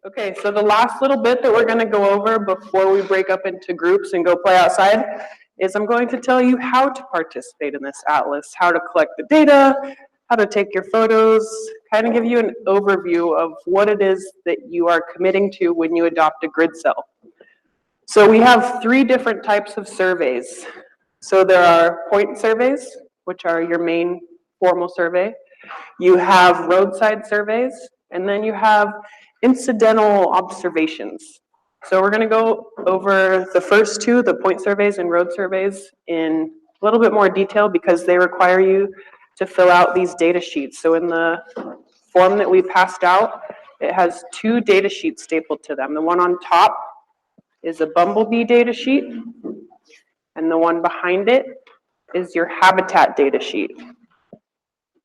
Okay, so the last little bit that we're going to go over before we break up into groups and go play outside is I'm going to tell you how to participate in this atlas, how to collect the data, how to take your photos, kind of give you an overview of what it is that you are committing to when you adopt a grid cell. So we have 3 different types of surveys. So there are point surveys, which are your main formal survey. You have roadside surveys, and then you have incidental observations. So we're going to go over the first 2, the point surveys and road surveys, in a little bit more detail because they require you to fill out these data sheets. So in the form that we passed out, it has 2 data sheets stapled to them. The one on top is a bumblebee data sheet, and the one behind it is your habitat data sheet.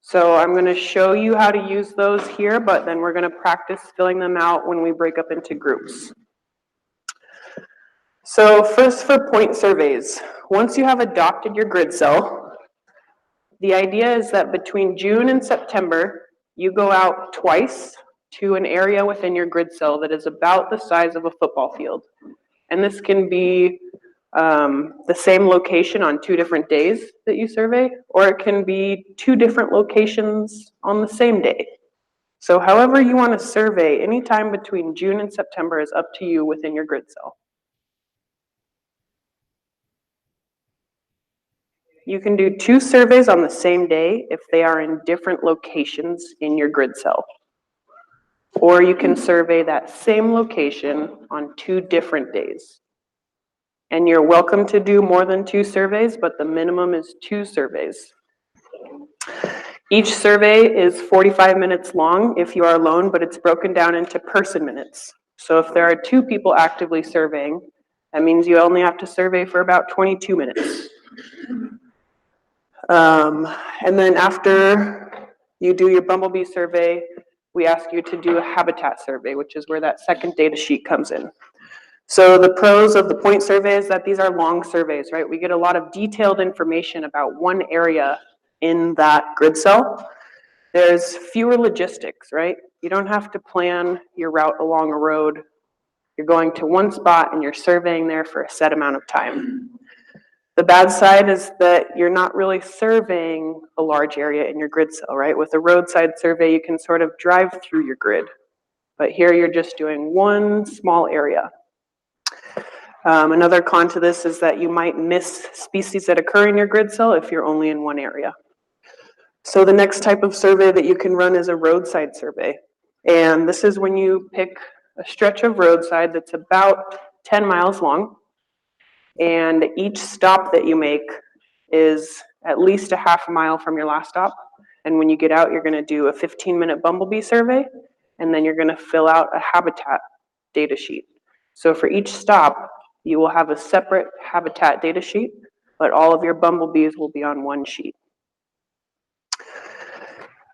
So I'm going to show you how to use those here, but then we're going to practice filling them out when we break up into groups. So first for point surveys. Once you have adopted your grid cell, the idea is that between June and September, you go out twice to an area within your grid cell that is about the size of a football field. And this can be the same location on 2 different days that you survey, or it can be 2 different locations on the same day. So however you want to survey, anytime between June and September is up to you within your grid cell. You can do 2 surveys on the same day if they are in different locations in your grid cell. Or you can survey that same location on 2 different days. And you're welcome to do more than 2 surveys, but the minimum is 2 surveys. Each survey is 45 minutes long if you are alone, but it's broken down into person minutes. So if there are 2 people actively surveying, that means you only have to survey for about 22 minutes. And then after you do your bumblebee survey, we ask you to do a habitat survey, which is where that second data sheet comes in. So the pros of the point survey is that these are long surveys, right? We get a lot of detailed information about one area in that grid cell. There's fewer logistics, right? You don't have to plan your route along a road. You're going to one spot and you're surveying there for a set amount of time. The bad side is that you're not really surveying a large area in your grid cell, right? With a roadside survey, you can sort of drive through your grid. But here you're just doing one small area. Another con to this is that you might miss species that occur in your grid cell if you're only in one area. So the next type of survey that you can run is a roadside survey. And this is when you pick a stretch of roadside that's about 10 miles long. And each stop that you make is at least a half a mile from your last stop. And when you get out, you're going to do a 15-minute bumblebee survey, and then you're going to fill out a habitat data sheet. So for each stop, you will have a separate habitat data sheet, but all of your bumblebees will be on one sheet.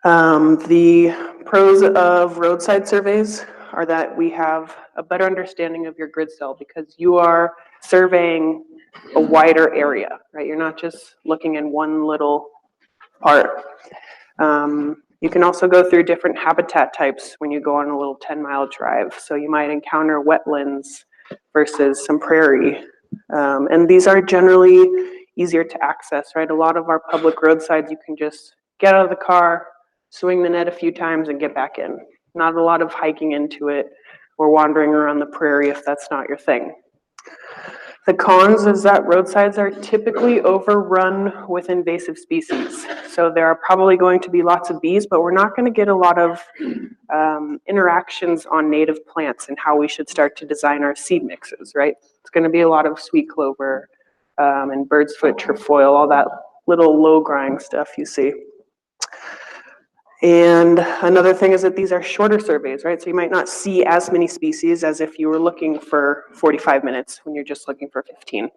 The pros of roadside surveys are that we have a better understanding of your grid cell because you are surveying a wider area, right? You're not just looking in one little part. You can also go through different habitat types when you go on a little 10-mile drive. So you might encounter wetlands versus some prairie. And these are generally easier to access, right? A lot of our public roadsides, you can just get out of the car, swing the net a few times and get back in. Not a lot of hiking into it or wandering around the prairie if that's not your thing. The cons is that roadsides are typically overrun with invasive species. So there are probably going to be lots of bees, but we're not going to get a lot of interactions on native plants and how we should start to design our seed mixes, right? It's going to be a lot of sweet clover and bird's foot trefoil, all that little low-growing stuff you see. And another thing is that these are shorter surveys, right? So you might not see as many species as if you were looking for 45 minutes when you're just looking for 15.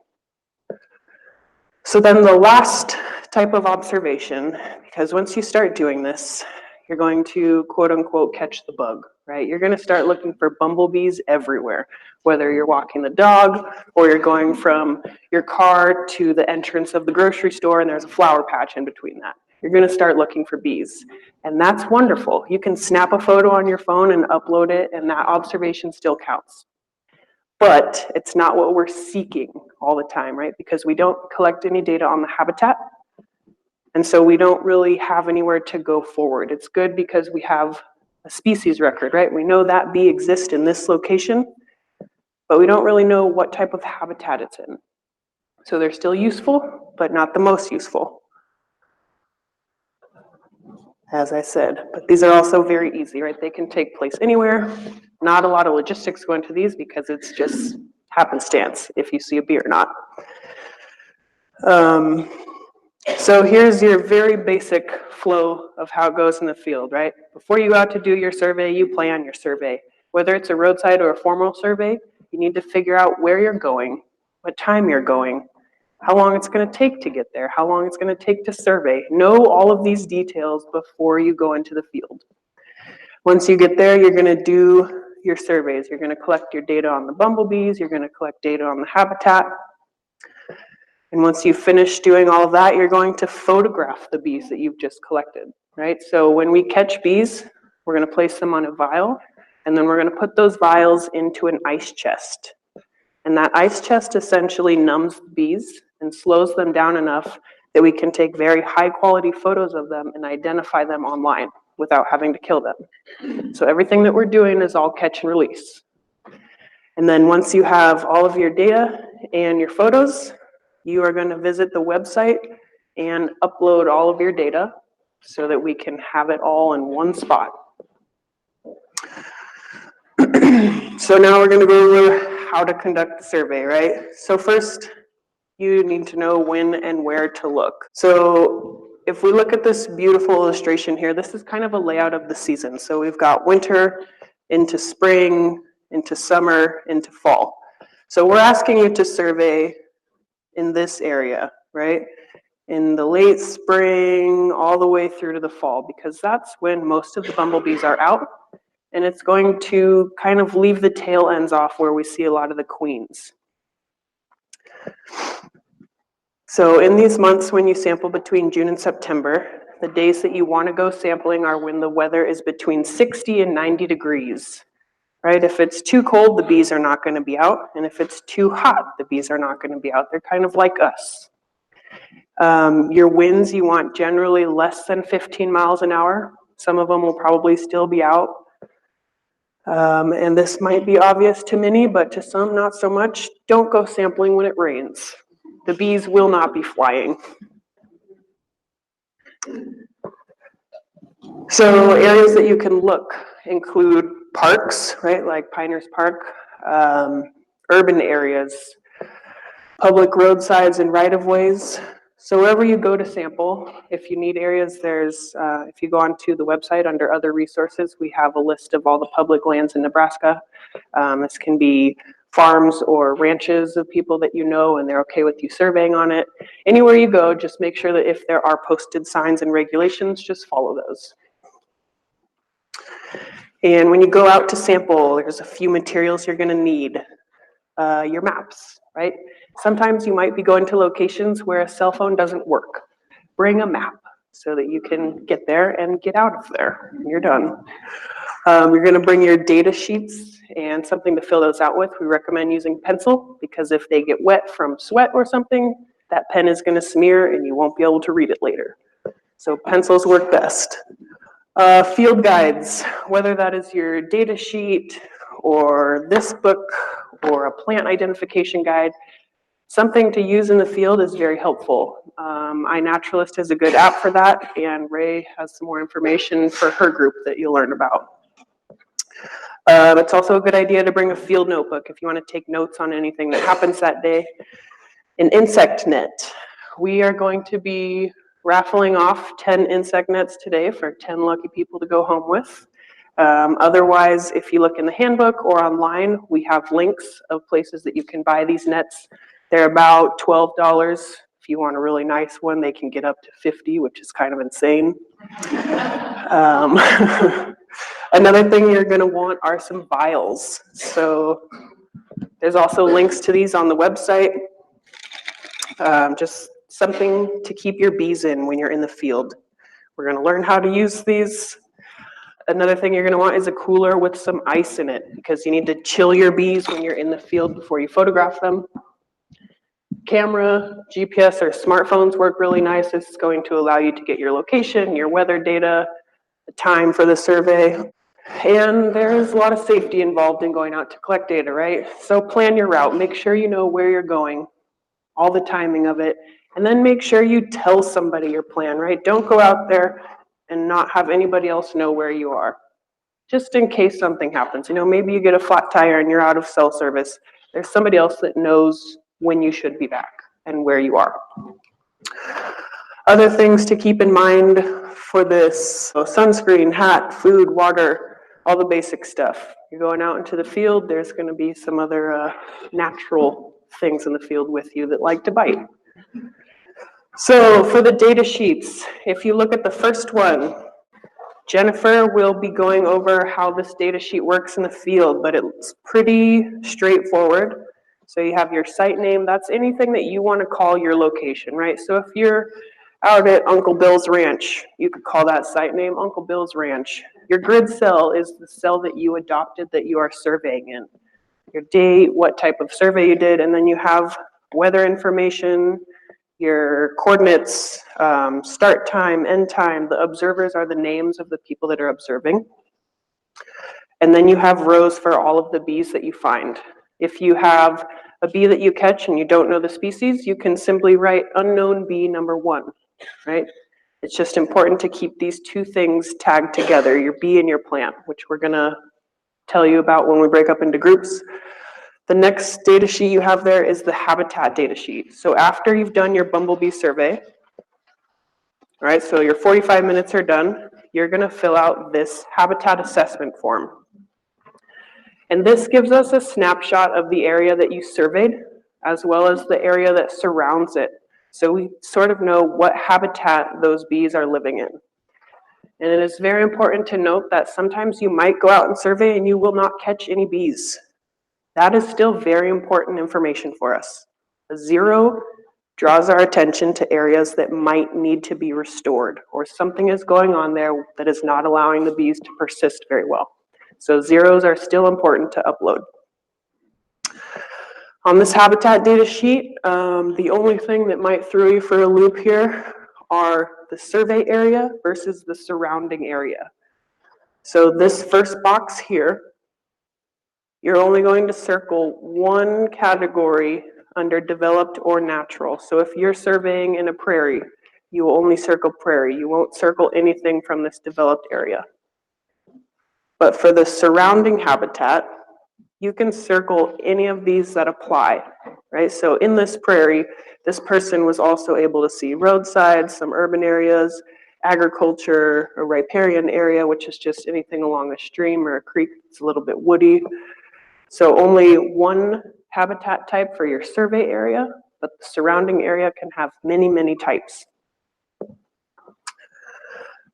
So then the last type of observation, because once you start doing this, you're going to quote unquote catch the bug, right? You're going to start looking for bumblebees everywhere, whether you're walking the dog or you're going from your car to the entrance of the grocery store and there's a flower patch in between that. you're going to start looking for bees. And that's wonderful. You can snap a photo on your phone and upload it, and that observation still counts. But it's not what we're seeking all the time, right? Because we don't collect any data on the habitat, and so we don't really have anywhere to go forward. It's good because we have a species record, right? We know that bee exists in this location, but we don't really know what type of habitat it's in. So they're still useful, but not the most useful, as I said. But these are also very easy, right? They can take place anywhere. Not a lot of logistics go into these because it's just happenstance if you see a bee or not. So here's your very basic flow of how it goes in the field, right? Before you go out to do your survey, you plan your survey. Whether it's a roadside or a formal survey, you need to figure out where you're going, what time you're going, how long it's going to take to get there, how long it's going to take to survey. Know all of these details before you go into the field. Once you get there, you're going to do your surveys. You're going to collect your data on the bumblebees. You're going to collect data on the habitat. And once you finish doing all of that, you're going to photograph the bees that you've just collected, right? So when we catch bees, we're going to place them on a vial, and then we're going to put those vials into an ice chest. And that ice chest essentially numbs the bees and slows them down enough that we can take very high quality photos of them and identify them online without having to kill them. So everything that we're doing is all catch and release. And then once you have all of your data and your photos, you are going to visit the website and upload all of your data so that we can have it all in one spot. So now we're going to go over how to conduct the survey, right? So first, you need to know when and where to look. So if we look at this beautiful illustration here, this is kind of a layout of the season. So we've got winter into spring, into summer, into fall. So we're asking you to survey in this area, right? In the late spring, all the way through to the fall, because that's when most of the bumblebees are out. And it's going to kind of leave the tail ends off where we see a lot of the queens. So in these months when you sample between June and September, the days that you want to go sampling are when the weather is between 60 and 90 degrees, right? If it's too cold, the bees are not going to be out. And if it's too hot, the bees are not going to be out. They're kind of like us. Your winds, you want generally less than 15 miles an hour. Some of them will probably still be out. And this might be obvious to many, but to some, not so much. Don't go sampling when it rains. The bees will not be flying. So areas that you can look include parks, right, like Pinehurst Park, urban areas, public roadsides and right-of-ways. So wherever you go to sample, if you need areas, if you go onto the website under other resources, we have a list of all the public lands in Nebraska. This can be farms or ranches of people that you know and they're okay with you surveying on it. Anywhere you go, just make sure that if there are posted signs and regulations, just follow those. And when you go out to sample, there's a few materials you're gonna need. Your maps, right? Sometimes you might be going to locations where a cell phone doesn't work. Bring a map so that you can get there and get out of there. You're done. You're going to bring your data sheets and something to fill those out with. We recommend using pencil because if they get wet from sweat or something, that pen is going to smear and you won't be able to read it later. So pencils work best. Field guides, whether that is your data sheet or this book or a plant identification guide, something to use in the field is very helpful. iNaturalist has a good app for that, and Ray has some more information for her group that you'll learn about. It's also a good idea to bring a field notebook if you want to take notes on anything that happens that day. An insect net. We are going to be raffling off 10 insect nets today for 10 lucky people to go home with. Otherwise, if you look in the handbook or online, we have links of places that you can buy these nets. They're about $12. If you want a really nice one, they can get up to $50, which is kind of insane. Another thing you're going to want are some vials. So there's also links to these on the website. Just something to keep your bees in when you're in the field. We're going to learn how to use these. Another thing you're going to want is a cooler with some ice in it, because you need to chill your bees when you're in the field before you photograph them. Camera, GPS, or smartphones work really nice. This is going to allow you to get your location, your weather data, the time for the survey. And there's a lot of safety involved in going out to collect data, right? So plan your route. Make sure you know where you're going, all the timing of it, and then make sure you tell somebody your plan, right? Don't go out there and not have anybody else know where you are, just in case something happens. You know, maybe you get a flat tire and you're out of cell service. There's somebody else that knows when you should be back and where you are. Other things to keep in mind for this: so sunscreen, hat, food, water, all the basic stuff. You're going out into the field, there's going to be some other natural things in the field with you that like to bite. So for the data sheets, if you look at the first one, Jennifer will be going over how this data sheet works in the field, but it's pretty straightforward. So you have your site name. That's anything that you want to call your location, right? So if you're out at Uncle Bill's Ranch, you could call that site name Uncle Bill's Ranch. Your grid cell is the cell that you adopted that you are surveying in. Your date, what type of survey you did, and then you have weather information, your coordinates, start time, end time. The observers are the names of the people that are observing. And then you have rows for all of the bees that you find. If you have a bee that you catch and you don't know the species, you can simply write unknown bee number 1, right? It's just important to keep these two things tagged together, your bee and your plant, which we're gonna tell you about when we break up into groups. The next data sheet you have there is the habitat data sheet. So after you've done your bumblebee survey, all right, so your 45 minutes are done, you're gonna fill out this habitat assessment form. And this gives us a snapshot of the area that you surveyed, as well as the area that surrounds it. So we sort of know what habitat those bees are living in. And it is very important to note that sometimes you might go out and survey and you will not catch any bees. That is still very important information for us. A 0 draws our attention to areas that might need to be restored, or something is going on there that is not allowing the bees to persist very well. So 0s are still important to upload. On this habitat data sheet, the only thing that might throw you for a loop here are the survey area versus the surrounding area. So this first box here, you're only going to circle one category under developed or natural. So if you're surveying in a prairie, you will only circle prairie. You won't circle anything from this developed area. But for the surrounding habitat, you can circle any of these that apply, right? So in this prairie, this person was also able to see roadsides, some urban areas, agriculture, a riparian area, which is just anything along a stream or a creek that's a little bit woody. So only one habitat type for your survey area, but the surrounding area can have many, many types.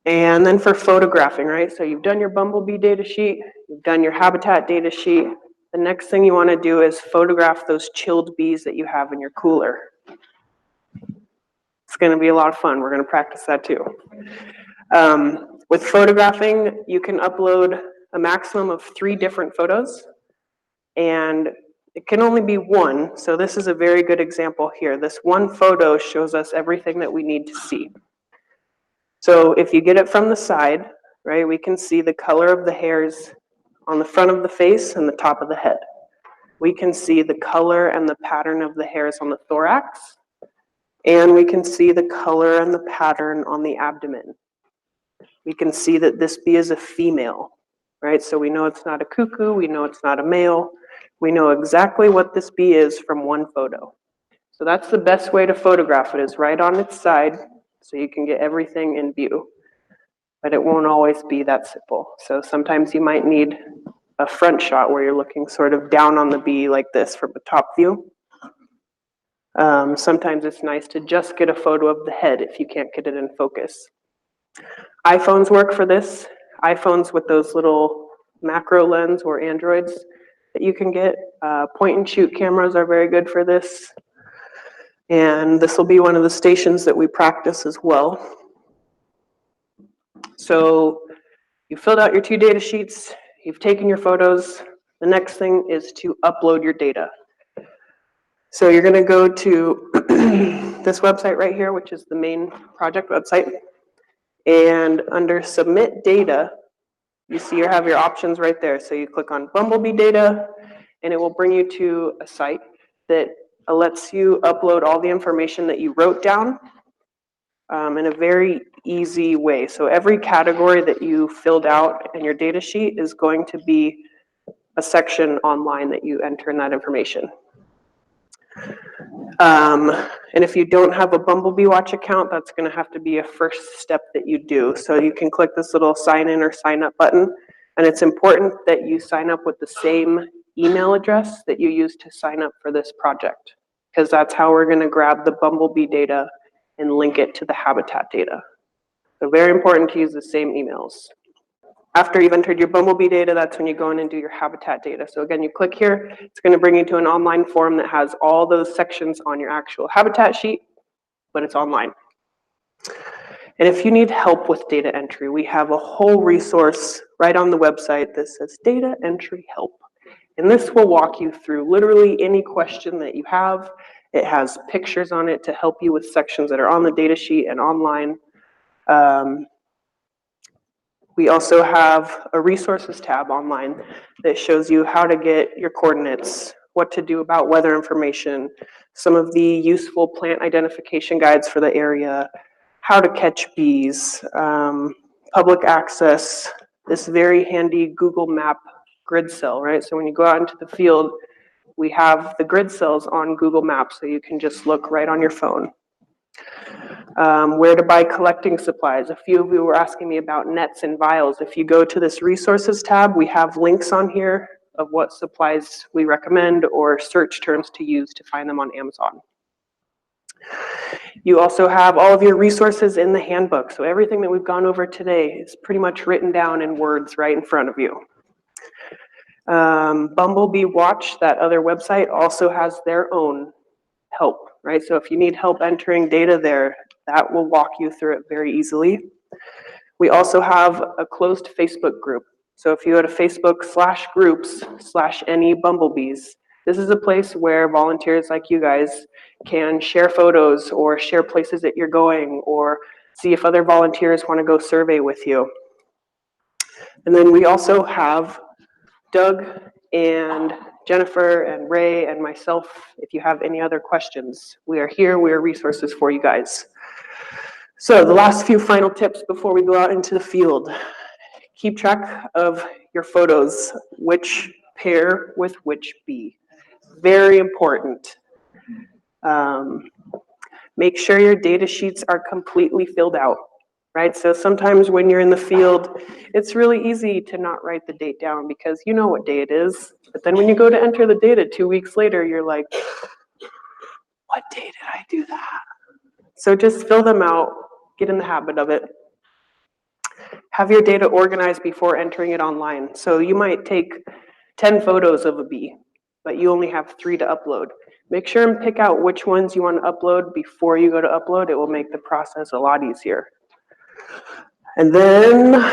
And then for photographing, right? So you've done your bumblebee data sheet, you've done your habitat data sheet. The next thing you want to do is photograph those chilled bees that you have in your cooler. It's going to be a lot of fun. We're going to practice that too. With photographing, you can upload a maximum of 3 different photos, and it can only be one. So this is a very good example here. This one photo shows us everything that we need to see. So if you get it from the side, right, we can see the color of the hairs on the front of the face and the top of the head. We can see the color and the pattern of the hairs on the thorax, and we can see the color and the pattern on the abdomen. We can see that this bee is a female, right? So we know it's not a cuckoo, we know it's not a male. We know exactly what this bee is from one photo. So that's the best way to photograph it, is right on its side, so you can get everything in view. But it won't always be that simple. So sometimes you might need a front shot where you're looking sort of down on the bee like this from the top view. Sometimes it's nice to just get a photo of the head if you can't get it in focus. iPhones work for this. iPhones with those little macro lens, or Androids that you can get. Point and shoot cameras are very good for this. And this will be one of the stations that we practice as well. So you filled out your 2 data sheets, you've taken your photos. The next thing is to upload your data. So you're going to go to this website right here, which is the main project website. And under Submit Data, you see you have your options right there. So you click on Bumblebee Data, and it will bring you to a site that lets you upload all the information that you wrote down in a very easy way. So every category that you filled out in your data sheet is going to be a section online that you enter in that information. And if you don't have a Bumblebee Watch account, that's going to have to be a first step that you do. So you can click this little sign in or sign up button. And it's important that you sign up with the same email address that you used to sign up for this project, because that's how we're going to grab the Bumblebee data and link it to the habitat data. So very important to use the same emails. After you've entered your Bumblebee data, that's when you go in and do your habitat data. So again, you click here, it's going to bring you to an online form that has all those sections on your actual habitat sheet, but it's online. And if you need help with data entry, we have a whole resource right on the website that says Data Entry Help. And this will walk you through literally any question that you have. It has pictures on it to help you with sections that are on the data sheet and online. We also have a resources tab online that shows you how to get your coordinates, what to do about weather information, some of the useful plant identification guides for the area, how to catch bees, public access, this very handy Google Map grid cell, right? So when you go out into the field, we have the grid cells on Google Maps, so you can just look right on your phone. Where to buy collecting supplies. A few of you were asking me about nets and vials. If you go to this resources tab, we have links on here of what supplies we recommend or search terms to use to find them on Amazon. You also have all of your resources in the handbook. So everything that we've gone over today is pretty much written down in words right in front of you. Bumblebee Watch, that other website, also has their own help, right? So if you need help entering data there, that will walk you through it very easily. We also have a closed Facebook group. So if you go to Facebook/groups/any bumblebees, this is a place where volunteers like you guys can share photos or share places that you're going or see if other volunteers want to go survey with you. And then we also have Doug and Jennifer and Ray and myself. If you have any other questions, we are here. We are resources for you guys. So the last few final tips before we go out into the field. Keep track of your photos, which pair with which bee. Very important. Make sure your data sheets are completely filled out, right? So sometimes when you're in the field, it's really easy to not write the date down because you know what day it is. But then when you go to enter the data 2 weeks later, you're like, what day did I do that? So just fill them out, get in the habit of it. Have your data organized before entering it online. So you might take 10 photos of a bee, but you only have 3 to upload. Make sure and pick out which ones you want to upload before you go to upload. It will make the process a lot easier. And then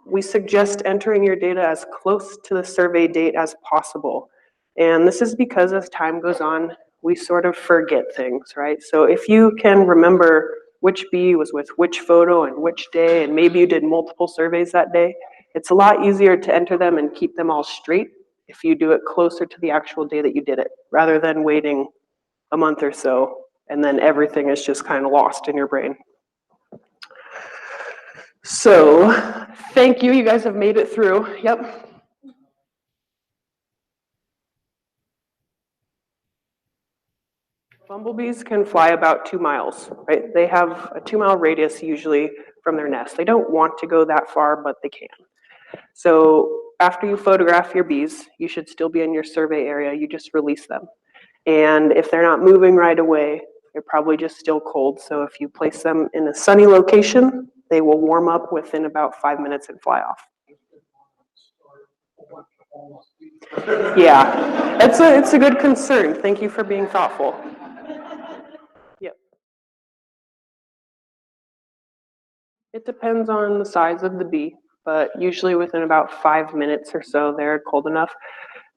we suggest entering your data as close to the survey date as possible. And this is because as time goes on, we sort of forget things, right? So if you can remember which bee was with which photo and which day, and maybe you did multiple surveys that day, it's a lot easier to enter them and keep them all straight if you do it closer to the actual day that you did it, rather than waiting a month or so, and then everything is just kind of lost in your brain. So, thank you. You guys have made it through. Yep. Bumblebees can fly about 2 miles, right? They have a 2-mile radius usually from their nest. They don't want to go that far, but they can. So after you photograph your bees, you should still be in your survey area. You just release them. And if they're not moving right away, they're probably just still cold. So if you place them in a sunny location, they will warm up within about 5 minutes and fly off. Yeah, it's a good concern. Thank you for being thoughtful. Yep. It depends on the size of the bee, but usually within about 5 minutes or so, they're cold enough.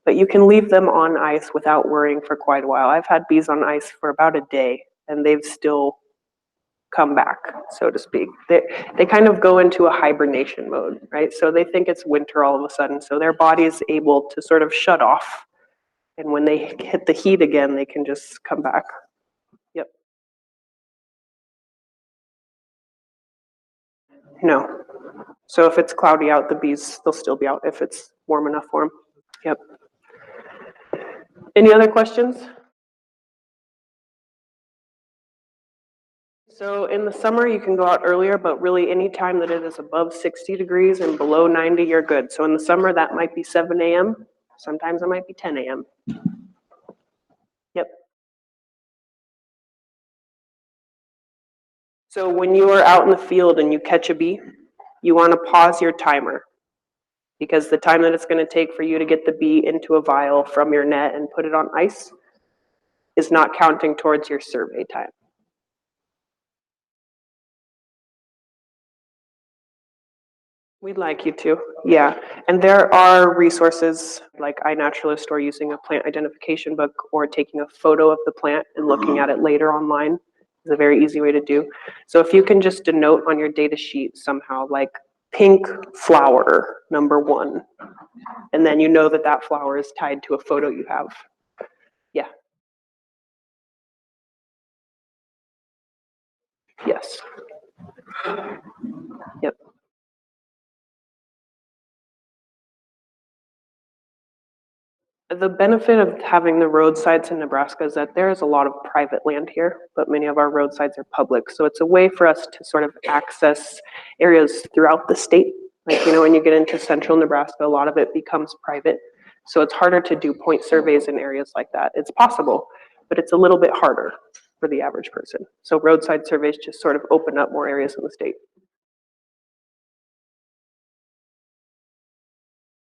But you can leave them on ice without worrying for quite a while. I've had bees on ice for about a day, and they've still come back, so to speak. They kind of go into a hibernation mode, right? So they think it's winter all of a sudden, so their body is able to sort of shut off. And when they hit the heat again, they can just come back. Yep. No. So if it's cloudy out, the bees, they'll still be out if it's warm enough for them. Yep. Any other questions? So in the summer, you can go out earlier, but really any time that it is above 60 degrees and below 90, you're good. So in the summer, that might be 7 a.m. Sometimes it might be 10 a.m. Yep. So when you are out in the field and you catch a bee, you want to pause your timer because the time that it's going to take for you to get the bee into a vial from your net and put it on ice is not counting towards your survey time. We'd like you to, yeah. And there are resources like iNaturalist or using a plant identification book or taking a photo of the plant and looking at it later online is a very easy way to do. So if you can just denote on your data sheet somehow like pink flower number 1, and then you know that that flower is tied to a photo you have. Yeah. Yes. Yep. The benefit of having the roadsides in Nebraska is that there is a lot of private land here, but many of our roadsides are public. So it's a way for us to sort of access areas throughout the state. Like, when you get into central Nebraska, a lot of it becomes private. So it's harder to do point surveys in areas like that. It's possible, but it's a little bit harder for the average person. So roadside surveys just sort of open up more areas in the state.